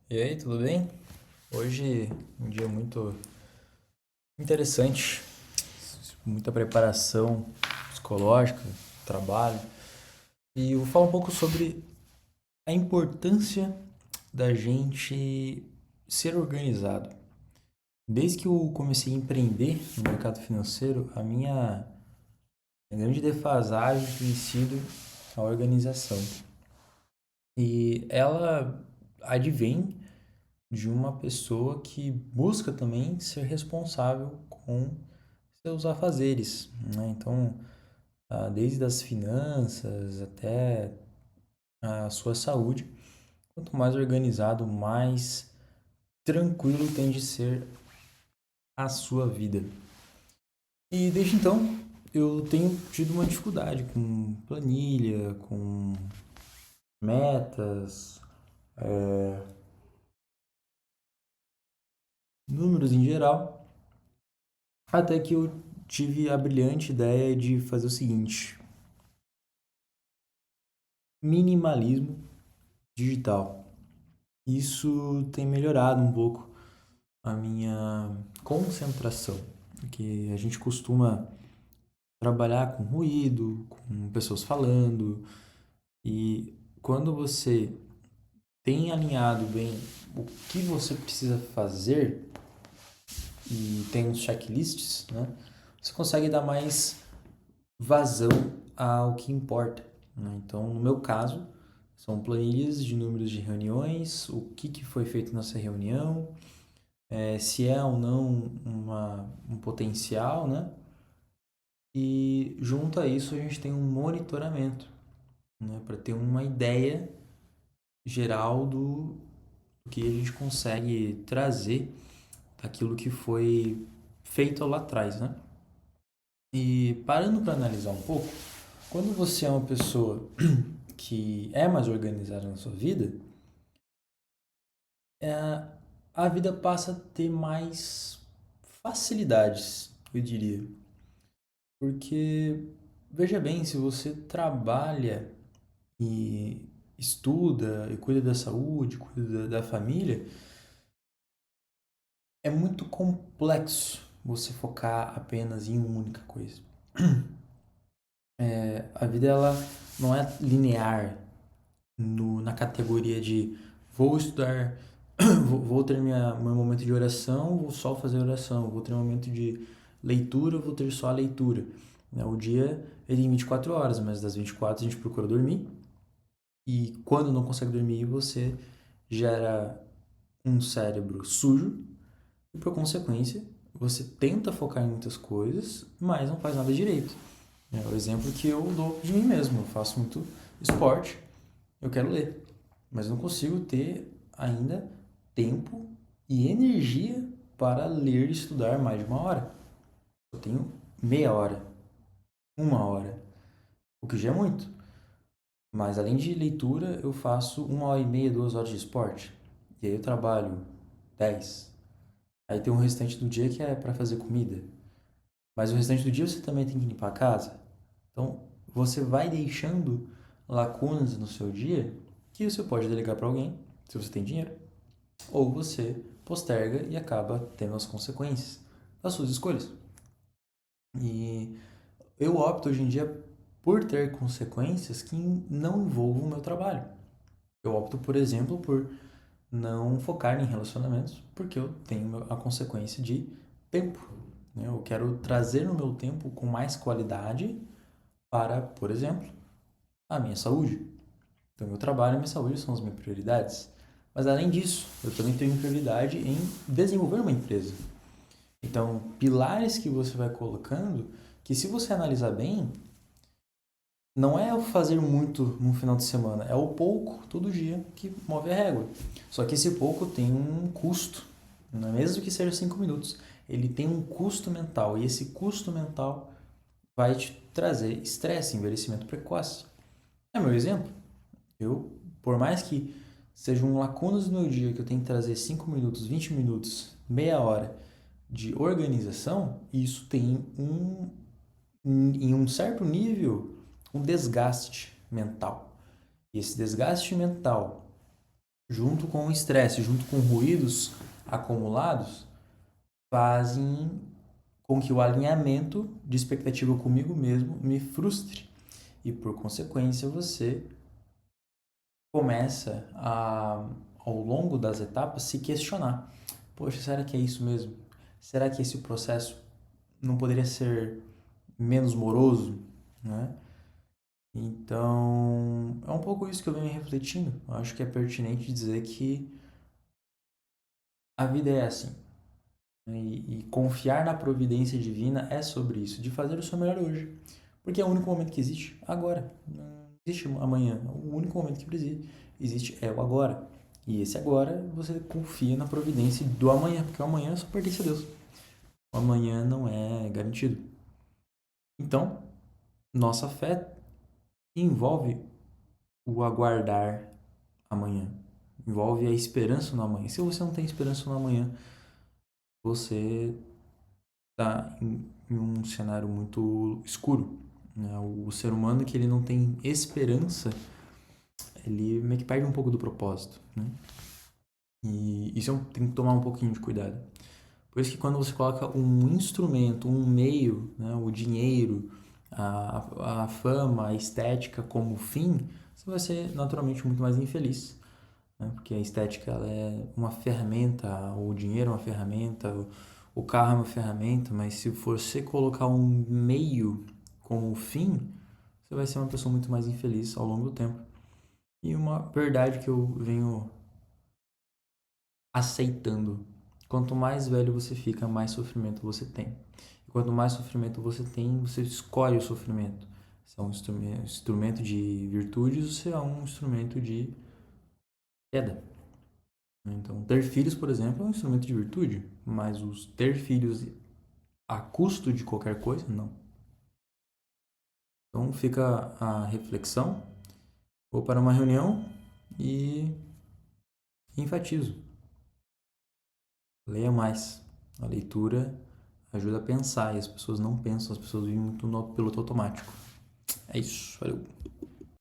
E aí, tudo bem? Hoje um dia muito interessante, muita preparação psicológica, trabalho, e eu vou falar um pouco sobre a importância da gente ser organizado. Desde que eu comecei a empreender no mercado financeiro, a minha grande defasagem tem sido a organização. E ela advém de uma pessoa que busca também ser responsável com seus afazeres, né? Então, desde as finanças até a sua saúde, quanto mais organizado, mais tranquilo tem de ser a sua vida. E desde então, eu tenho tido uma dificuldade com planilha, com metas, números em geral, até que eu tive a brilhante ideia de fazer o seguinte: minimalismo digital. Isso tem melhorado um pouco a minha concentração, porque a gente costuma trabalhar com ruído, com pessoas falando, e quando você tem alinhado bem o que você precisa fazer e tem uns checklists, né? Você consegue dar mais vazão ao que importa, né? Então, no meu caso, são planilhas de números de reuniões, o que foi feito nessa reunião, se é ou não um potencial, né? E junto a isso a gente tem um monitoramento, né? Para ter uma ideia geral do que a gente consegue trazer daquilo que foi feito lá atrás, né? E parando para analisar um pouco, quando você é uma pessoa que é mais organizada na sua vida, é, a vida passa a ter mais facilidades, eu diria. Porque, veja bem, se você trabalha e estuda e cuida da saúde, cuida da família, é muito complexo você focar apenas em uma única coisa. A vida ela não é linear na categoria de vou estudar, vou ter meu momento de oração, vou só fazer oração, vou ter um momento de leitura, vou ter só a leitura. Né? O dia ele tem 24 horas, mas das 24 a gente procura dormir. E quando não consegue dormir, você gera um cérebro sujo e, por consequência, você tenta focar em muitas coisas, mas não faz nada direito. É o exemplo que eu dou de mim mesmo. Eu faço muito esporte, eu quero ler, mas não consigo ter ainda tempo e energia para ler e estudar mais de uma hora. Eu tenho meia hora, uma hora, o que já é muito. Mas além de leitura, eu faço uma hora e meia, 2 horas de esporte. E aí eu trabalho 10. Aí tem o restante do dia que é para fazer comida. Mas o restante do dia você também tem que limpar a casa. Então você vai deixando lacunas no seu dia que você pode delegar para alguém, se você tem dinheiro, ou você posterga e acaba tendo as consequências das suas escolhas. E eu opto hoje em dia por ter consequências que não envolvam o meu trabalho. Eu opto, por exemplo, por não focar em relacionamentos, porque eu tenho a consequência de tempo. Né? Eu quero trazer o meu tempo com mais qualidade para, por exemplo, a minha saúde. Então, meu trabalho e minha saúde são as minhas prioridades. Mas, além disso, eu também tenho prioridade em desenvolver uma empresa. Então, pilares que você vai colocando, que se você analisar bem, não é o fazer muito no final de semana, é o pouco todo dia que move a régua. Só que esse pouco tem um custo, não é mesmo que seja 5 minutos, ele tem um custo mental e esse custo mental vai te trazer estresse, envelhecimento precoce. É meu exemplo. Eu, por mais que sejam lacunas no meu dia que eu tenho que trazer 5 minutos, 20 minutos, meia hora de organização, isso tem em um certo nível, um desgaste mental. E esse desgaste mental junto com o estresse, junto com ruídos acumulados, fazem com que o alinhamento de expectativa comigo mesmo me frustre. E por consequência, você começa a, ao longo das etapas, se questionar. Poxa, será que é isso mesmo? Será que esse processo não poderia ser menos moroso, né? Então, é um pouco isso que eu venho refletindo. Eu acho que é pertinente dizer que a vida é assim, né? E confiar na providência divina é sobre isso, de fazer o seu melhor hoje. Porque é o único momento que existe, agora. Não existe amanhã. O único momento que existe é o agora. E esse agora você confia na providência do amanhã, porque o amanhã só pertence a Deus. O amanhã não é garantido. Então, nossa fé envolve o aguardar amanhã. Envolve a esperança no amanhã. Se você não tem esperança no amanhã, você está em um cenário muito escuro, né? O ser humano que ele não tem esperança, ele meio que perde um pouco do propósito, né? E isso tem que tomar um pouquinho de cuidado. Por isso que quando você coloca um instrumento, um meio, né, o dinheiro, a fama, a estética como fim, você vai ser naturalmente muito mais infeliz, né? Porque a estética ela é uma ferramenta, o dinheiro é uma ferramenta, o carro é uma ferramenta, mas se você colocar um meio como fim, você vai ser uma pessoa muito mais infeliz ao longo do tempo. E uma verdade que eu venho aceitando: quanto mais velho você fica, mais sofrimento você tem. E quanto mais sofrimento você tem, você escolhe o sofrimento. Se é um instrumento de virtudes ou se é um instrumento de queda. Então, ter filhos, por exemplo, é um instrumento de virtude, mas os ter filhos a custo de qualquer coisa, não. Então, fica a reflexão. Vou para uma reunião e enfatizo: leia mais. A leitura ajuda a pensar e as pessoas não pensam, as pessoas vivem muito no piloto automático. É isso, valeu.